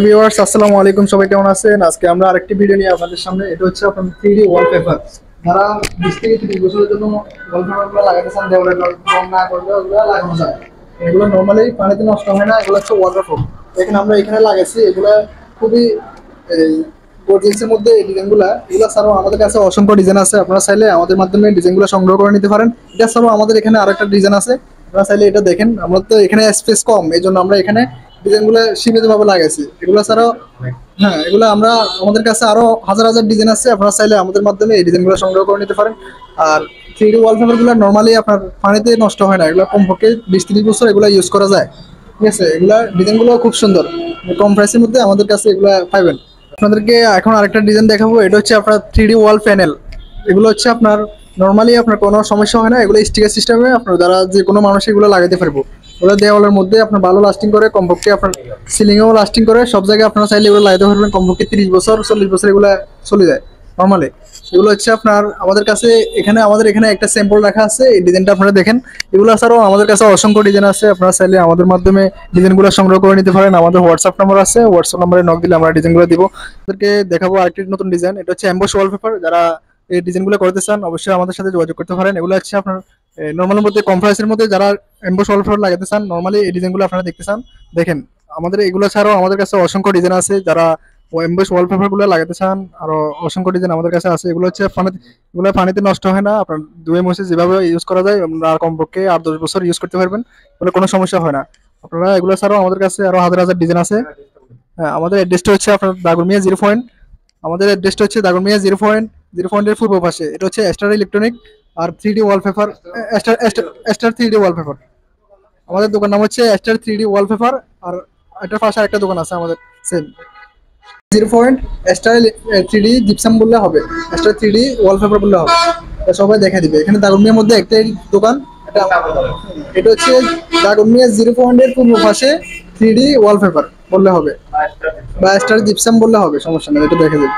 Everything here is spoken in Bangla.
ভিউয়ার্স আসসালামু আলাইকুম, সবাই কেমন আছেন? আজকে আমরা আরেকটি ভিডিও নিয়ে আপনাদের সামনে। এটা হচ্ছে আপনার 3D ওয়ালপেপার। যারা 20 থেকে 30 বছরের জন্য ওয়ালপেপারগুলো লাগাতে চান, দেওয়ালে রং না করলে ওগুলো লাগানো যায়। এগুলো নরমালি পানিতে নষ্ট হয় না, এগুলো হচ্ছে ওয়াটারপ্রুফ। দেখেন আমরা এখানে লাগাইছি, এগুলো খুবই গর্জিয়াসের মধ্যে এই ডিজাইনগুলো। এগুলো ছাড়াও আমাদের কাছে অসংখ্য ডিজাইন আছে, আপনারা চাইলে আমাদের মাধ্যমে ডিজাইনগুলো সংগ্রহ করে নিতে পারেন। এটা ছাড়াও আমাদের এখানে আরেকটা ডিজাইন আছে, আপনারা চাইলে এটা দেখেন। আমরা তো এখানে স্পেস কম, এই জন্য আমরা এখানে ডিজাইনগুলো সীমিতভাবে লাগাইছি। এগুলো ছাড়াও হ্যাঁ, এগুলো আমরা আমাদের কাছে আরো হাজার হাজার ডিজাইন আছে, আপনারা চাইলে আমাদের মাধ্যমে এই ডিজাইনগুলো সংগ্রহ করে নিতে পারেন। আর 3D ওয়ালপেপারগুলো নর্মালি আপনার পানিতে নষ্ট হয় না, এগুলো কমপক্ষে 20-30 বছর এগুলো ইউজ করা যায়। ঠিক আছে, এগুলা ডিজাইনগুলো খুব সুন্দর, কম প্রাইসের মধ্যে আমাদের কাছে এগুলো পাইবেন। আপনাদেরকে এখন আরেকটা ডিজাইন দেখাবো। এটা হচ্ছে আপনার 3D ওয়াল প্যানেল। এগুলো হচ্ছে আপনার নর্মালি আপনার কোনো সমস্যা হয় না, এগুলো স্টিকার সিস্টেমে আপনার দ্বারা যে কোনো মানুষ এগুলো লাগাতে পারবো। ওগুলো দেওয়ালের মধ্যে আপনার ভালো লাস্টিং করে, কমপক্ষে আপনার সিলিংয়েও লাস্টিং করে, সব জায়গায় আপনারা চাইলে এগুলো লাগাতে পারবেন। কমপক্ষে 30 বছর 40 বছর এগুলো চলে যায় নর্মালি। এগুলো হচ্ছে আপনার আমাদের কাছে আমাদের এখানে একটা স্যাম্পল রাখা আছে, এই ডিজাইনটা আপনারা দেখেন। এগুলো ছাড়াও আমাদের কাছে অসংখ্য ডিজাইন আছে, আপনারা চাইলে আমাদের মাধ্যমে ডিজাইনগুলো সংগ্রহ করে নিতে পারেন। আমাদের হোয়াটসঅ্যাপ নাম্বার আছে, হোয়াটসঅ্যাপ নাম্বারে নক দিলে আমরা ডিজাইনগুলো দিব। আপনাদেরকে দেখাবো আরেকটি নতুন ডিজাইন। এটা হচ্ছে এমবস ওয়ালপেপার। যারা এই ডিজাইনগুলো করতে চান অবশ্যই আমাদের সাথে যোগাযোগ করতে পারেন। এগুলো হচ্ছে আপনার নর্মালের মধ্যে, কম প্রাইসের মধ্যে যারা এমবস ওয়ালপেপার লাগাতে চান, নর্মালি এই ডিজাইনগুলো আপনারা দেখতে চান, দেখেন। আমাদের এগুলো ছাড়াও আমাদের কাছে অসংখ্য ডিজাইন আছে, যারা এমবস ওয়ালপেপার গুলো লাগাতে চান আরো অসংখ্য ডিজাইন আমাদের কাছে আছে। এগুলো হচ্ছে এগুলো পানিতে নষ্ট হয় না, আপনার ধুয়ে মুছে যেভাবে ইউজ করা যায় আর কমপক্ষে 8-10 বছর ইউজ করতে পারবেন, বলে কোনো সমস্যা হয় না। আপনারা এগুলো ছাড়াও আমাদের কাছে আরো হাজার হাজার ডিজাইন আছে। হ্যাঁ, আমাদের অ্যাড্রেসটা হচ্ছে আপনার দাগনমিয়া 0 পয়েন্ট। আমাদের অ্যাড্রেসটা হচ্ছে দাগনমিয়া 0 পয়েন্টের পূর্ব পাশে। এটা হচ্ছে স্টার ইলেকট্রনিক আর 3D wallpaper, star 3D wallpaper. আমাদের দোকান নাম হচ্ছে স্টার 3D ওয়ালপেপার। আর এটার পাশে আরেকটা দোকান আছে আমাদের, same 0 point star 3D gypsum বললে হবে, স্টার 3D ওয়ালপেপার বললে হবে। এটা সবাই দেখা দিবে। এখানে দাগনমিয়ার মধ্যে একটাই দোকান, এটা হচ্ছে দাগনমিয়া 0 পয়েন্টের পূর্ব পাশে 3D ওয়ালপেপার বললে হবে, বা স্টার জিপসাম বললে হবে, সমস্যা নেই, এটা দেখে দিবে।